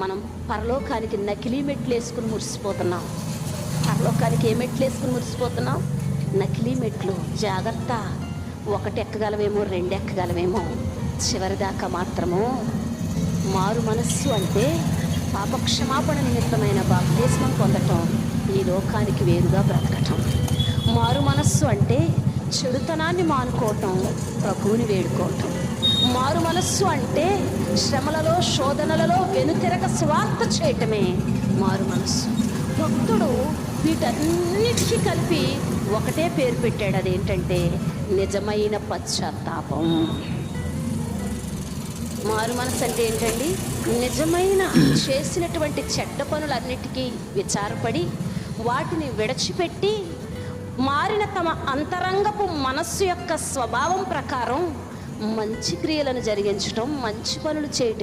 మనం పరలోకానికి నకిలీ మెట్లు వేసుకుని మురిసిపోతున్నాం. పరలోకానికి ఏ మెట్లు వేసుకుని మురిసిపోతున్నాం? నకిలీ మెట్లు. జాగ్రత్త, ఒకటి ఎక్కగలవేమో, రెండు ఎక్కగలవేమో, చివరిదాకా మాత్రము. మారు మనస్సు అంటే పాపక్షమాపణ నిమిత్తమైన బాప్తిస్మం పొందటం, ఈ లోకానికి వేరుగా బ్రతకటం. మారు మనస్సు అంటే చెడుతనాన్ని మానుకోవటం, ప్రభువుని వేడుకోవటం. మారు మనస్సు అంటే శ్రమలలో, శోధనలలో వెనుతిరగ స్వార్థ చేయటమే మారు మనస్సు. భక్తుడు వీటన్నిటికీ కలిపి ఒకటే పేరు పెట్టాడు, అదేంటంటే నిజమైన పశ్చాత్తాపం. మారు మనసు అంటే ఏంటండి? నిజమైన చేసినటువంటి చెడ్డ పనులన్నిటికీ విచారపడి వాటిని విడిచిపెట్టి మారిన తమ అంతరంగపు మనస్సు యొక్క స్వభావం ప్రకారం మంచి క్రియలను జరిగించటం, మంచి పనులు చేయటం.